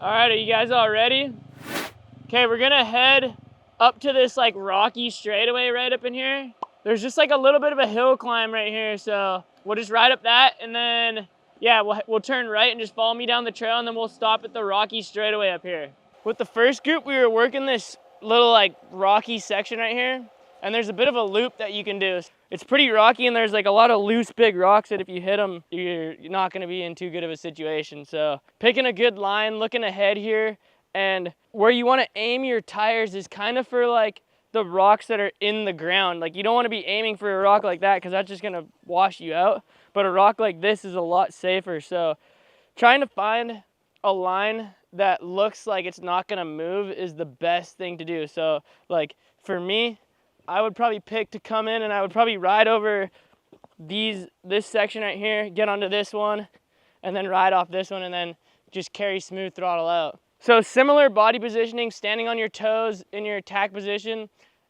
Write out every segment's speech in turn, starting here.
All right, are you guys all ready? Okay, we're gonna head up to this like rocky straightaway right up in here. There's just like a little bit of a hill climb right here, so we'll just ride up that, and then yeah, we'll turn right and just follow me down the trail, and then we'll stop at the rocky straightaway up here. With the first group, we were working this little like rocky section right here, and there's a bit of a loop that you can do. It's pretty rocky, and there's like a lot of loose big rocks that if you hit them, you're not gonna be in too good of a situation. So picking a good line, looking ahead here, and where you wanna aim your tires is kind of for like the rocks that are in the ground. Like you don't wanna be aiming for a rock like that because that's just gonna wash you out. But a rock like this is a lot safer. So trying to find a line that looks like it's not gonna move is the best thing to do. So like for me, I would probably pick to come in and I would probably ride over this section right here, get onto this one, and then ride off this one, and then just carry smooth throttle out. So similar body positioning, standing on your toes in your attack position.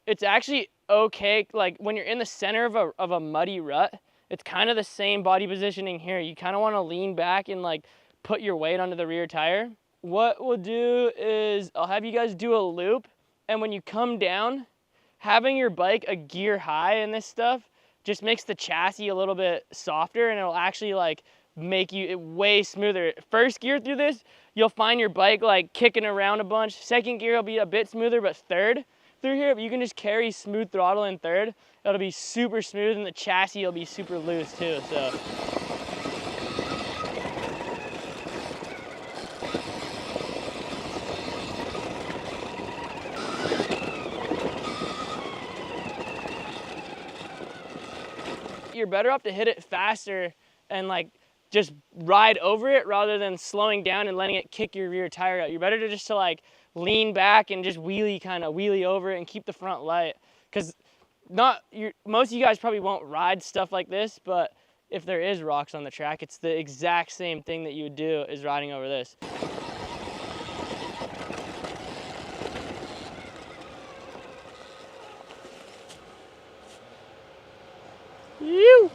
It's actually okay, like when you're in the center of a muddy rut, it's kind of the same body positioning here. You kind of want to lean back and like put your weight onto the rear tire. What we'll do is I'll have you guys do a loop, and when you come down, having your bike a gear high in this stuff just makes the chassis a little bit softer, and it'll actually like make you way smoother. First gear through this, you'll find your bike like kicking around a bunch. Second gear will be a bit smoother, but third through here, if you can just carry smooth throttle in third, it'll be super smooth, and the chassis will be super loose too. So you're better off to hit it faster and like just ride over it rather than slowing down and letting it kick your rear tire out. You're better to just to like lean back and just wheelie over it and keep the front light. Because most of you guys probably won't ride stuff like this, but if there is rocks on the track, it's the exact same thing that you would do is riding over this. You.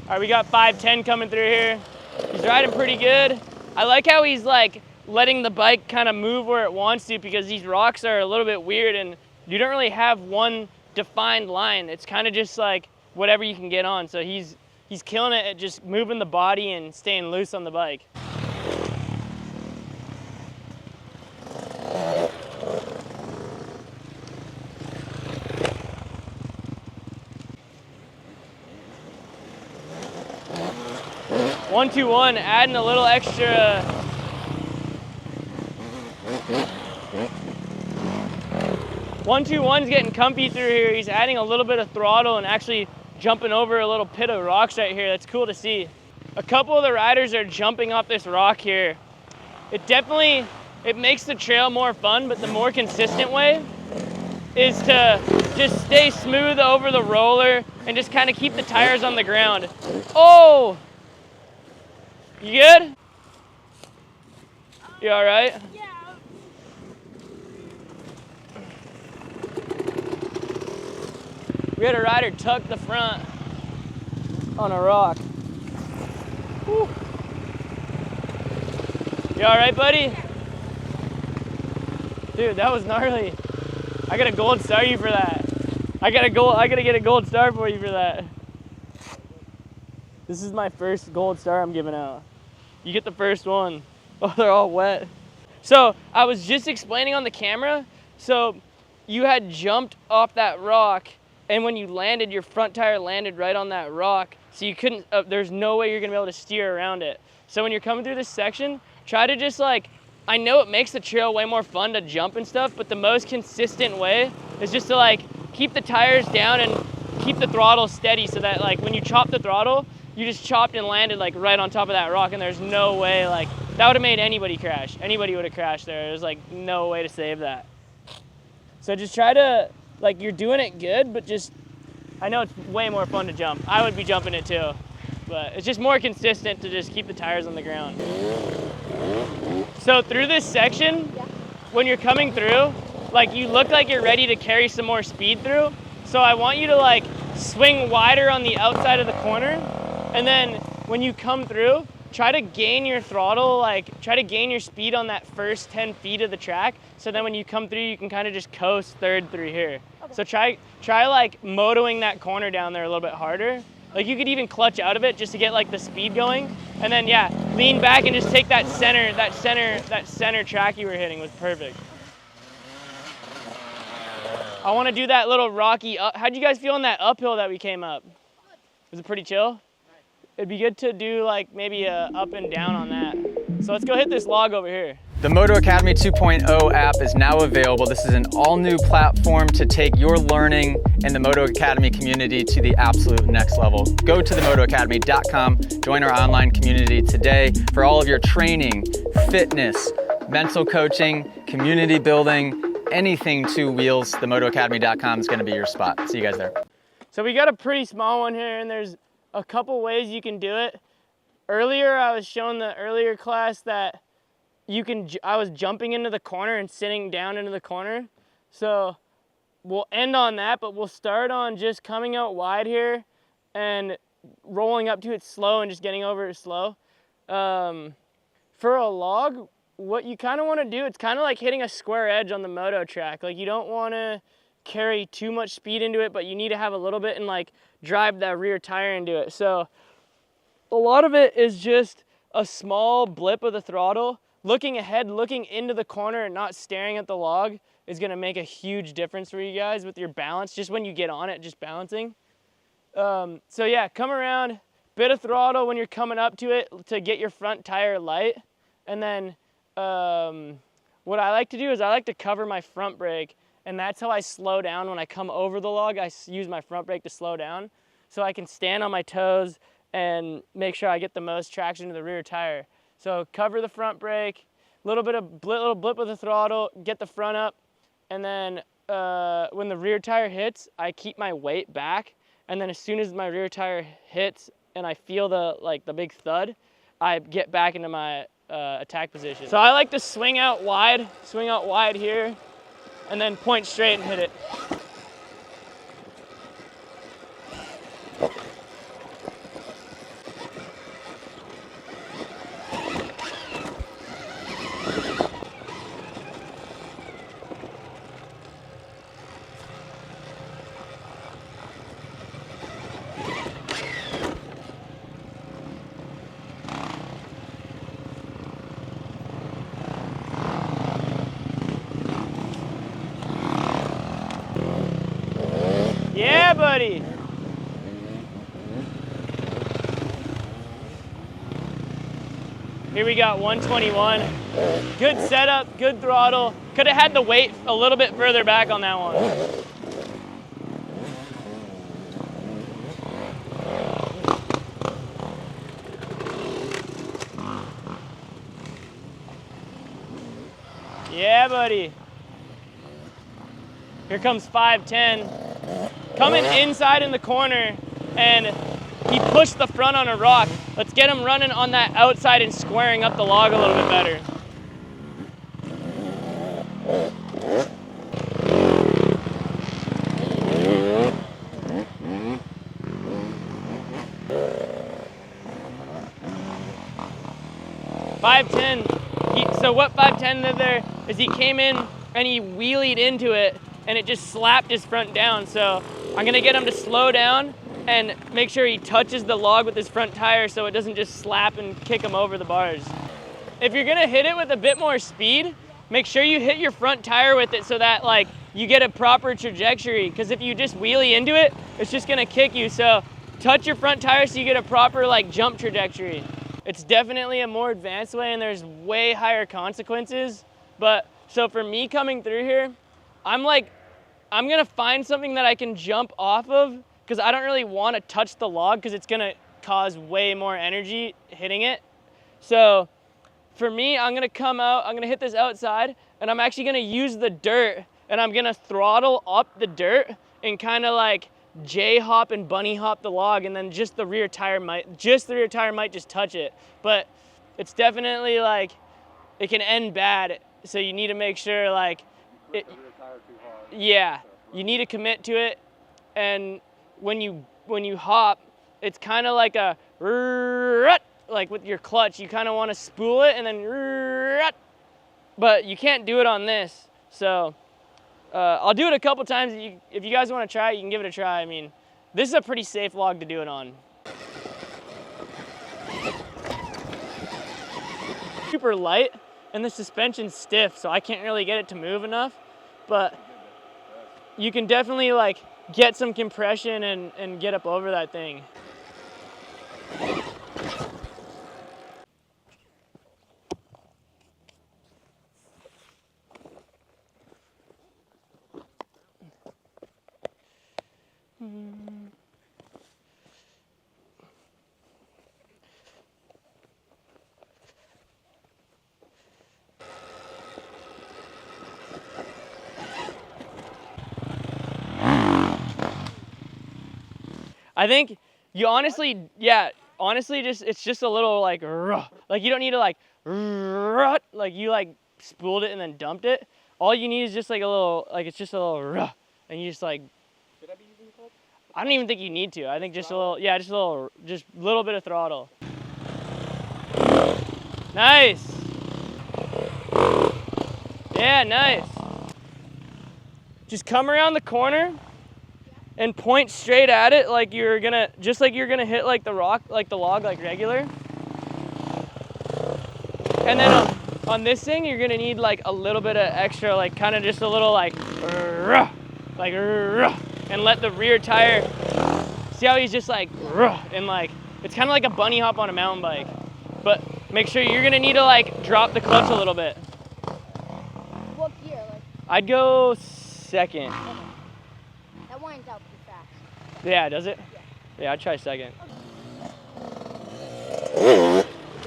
All right, we got 510 coming through here. He's riding pretty good. I like how he's like letting the bike kind of move where it wants to, because these rocks are a little bit weird and you don't really have one defined line. It's kind of just like whatever you can get on. So he's killing it at just moving the body and staying loose on the bike. One, 2, 1, adding a little extra. One, 2, 1's getting comfy through here. He's adding a little bit of throttle and actually jumping over a little pit of rocks right here. That's cool to see. A couple of the riders are jumping off this rock here. It makes the trail more fun, but the more consistent way is to just stay smooth over the roller and just kind of keep the tires on the ground. Oh! You good? You all right? Yeah. We had a rider tuck the front on a rock. Whew. You all right, buddy? Dude, that was gnarly. I got a gold star you for that. I gotta get a gold star for you for that. This is my first gold star I'm giving out. You get the first one. Oh, they're all wet. So I was just explaining on the camera. So you had jumped off that rock, and when you landed, your front tire landed right on that rock. So you couldn't, there's no way you're gonna be able to steer around it. So when you're coming through this section, try to just like, I know it makes the trail way more fun to jump and stuff, but the most consistent way is just to like keep the tires down and keep the throttle steady, so that like when you chop the throttle, you just chopped and landed like right on top of that rock, and there's no way, like that would have made anybody crash. Anybody would have crashed there. There's like no way to save that. So just try to, like, you're doing it good, but just, I know it's way more fun to jump. I would be jumping it too, but it's just more consistent to just keep the tires on the ground. So through this section, when you're coming through, like you look like you're ready to carry some more speed through. So I want you to like swing wider on the outside of the corner. And then when you come through, try to gain your throttle, like try to gain your speed on that first 10 feet of the track. So then when you come through, you can kind of just coast third through here. Okay. So try like motoing that corner down there a little bit harder. Like you could even clutch out of it just to get like the speed going. And then yeah, lean back and just take that center track you were hitting was perfect. I want to do that little rocky up. How'd you guys feel on that uphill that we came up? Was it pretty chill? It'd be good to do like maybe a up and down on that. So let's go hit this log over here. The Moto Academy 2.0 app is now available. This is an all-new platform to take your learning and the Moto Academy community to the absolute next level. Go to themotoacademy.com, join our online community today for all of your training, fitness, mental coaching, community building, anything two wheels. Themotoacademy.com is going to be your spot. See you guys there. So we got a pretty small one here, and there's a couple ways you can do it. Earlier, I was showing the earlier class that I was jumping into the corner and sitting down into the corner. So we'll end on that, but we'll start on just coming out wide here and rolling up to it slow and just getting over it slow. For a log, what you kind of want to do, it's kind of like hitting a square edge on the moto track. Like you don't want to carry too much speed into it, but you need to have a little bit and like drive that rear tire into it. So a lot of it is just a small blip of the throttle. Looking ahead, looking into the corner and not staring at the log is going to make a huge difference for you guys with your balance, just when you get on it, just balancing. So yeah, come around, bit of throttle when you're coming up to it to get your front tire light. And then what I like to do is I like to cover my front brake, and that's how I slow down when I come over the log. I use my front brake to slow down so I can stand on my toes and make sure I get the most traction to the rear tire. So cover the front brake, little blip of the throttle, get the front up, and then when the rear tire hits, I keep my weight back, and then as soon as my rear tire hits and I feel the big thud, I get back into my attack position. So I like to swing out wide here, and then point straight and hit it. Yeah, buddy. Here we got 121. Good setup, good throttle. Could have had the weight a little bit further back on that one. Yeah, buddy. Here comes 510. Coming inside in the corner, and he pushed the front on a rock. Let's get him running on that outside and squaring up the log a little bit better. So what 510 did there is he came in and he wheelied into it, and it just slapped his front down. So I'm gonna get him to slow down and make sure he touches the log with his front tire so it doesn't just slap and kick him over the bars. If you're gonna hit it with a bit more speed, make sure you hit your front tire with it so that like you get a proper trajectory, because if you just wheelie into it, it's just gonna kick you. So touch your front tire so you get a proper like jump trajectory. It's definitely a more advanced way, and there's way higher consequences. But so for me coming through here, I'm gonna find something that I can jump off of, because I don't really want to touch the log because it's gonna cause way more energy hitting it. So for me, I'm gonna come out, I'm gonna hit this outside, and I'm actually gonna use the dirt, and I'm gonna throttle up the dirt and kind of like J-hop and bunny hop the log, and then just the rear tire might just touch it. But it's definitely like, it can end bad. So you need to make sure like, yeah, you need to commit to it. And when you hop, it's kind of like a, like with your clutch, you kind of want to spool it and then, but you can't do it on this. So I'll do it a couple times. If you guys want to try it, you can give it a try. I mean, this is a pretty safe log to do it on. Super light, and the suspension's stiff, so I can't really get it to move enough. But you can definitely like get some compression and get up over that thing. I think you honestly, it's just a little like you don't need to like you like spooled it and then dumped it. All you need is just like a little, like it's just a little and you just like. Should I be using the clutch? I don't even think you need to. I think just a little, yeah, just a little bit of throttle. Nice. Yeah, nice. Just come around the corner and point straight at it like you're gonna hit like the rock, like the log, like regular. And then on this thing, you're gonna need like a little bit of extra, like kind of just a little like, and let the rear tire, see how he's just like, and like, it's kind of like a bunny hop on a mountain bike. But make sure you're gonna need to like drop the clutch a little bit. What gear? Like? I'd go second. Okay. That winds out pretty fast. Yeah, does it? Yeah. Yeah, I'd try second.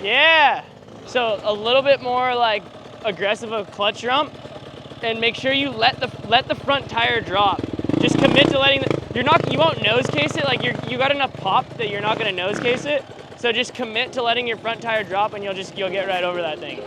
Yeah. So a little bit more like aggressive of clutch jump, and make sure you let the front tire drop. Just commit to letting you won't nose case it, like you got enough pop that you're not gonna nose case it. So just commit to letting your front tire drop, and you'll get right over that thing.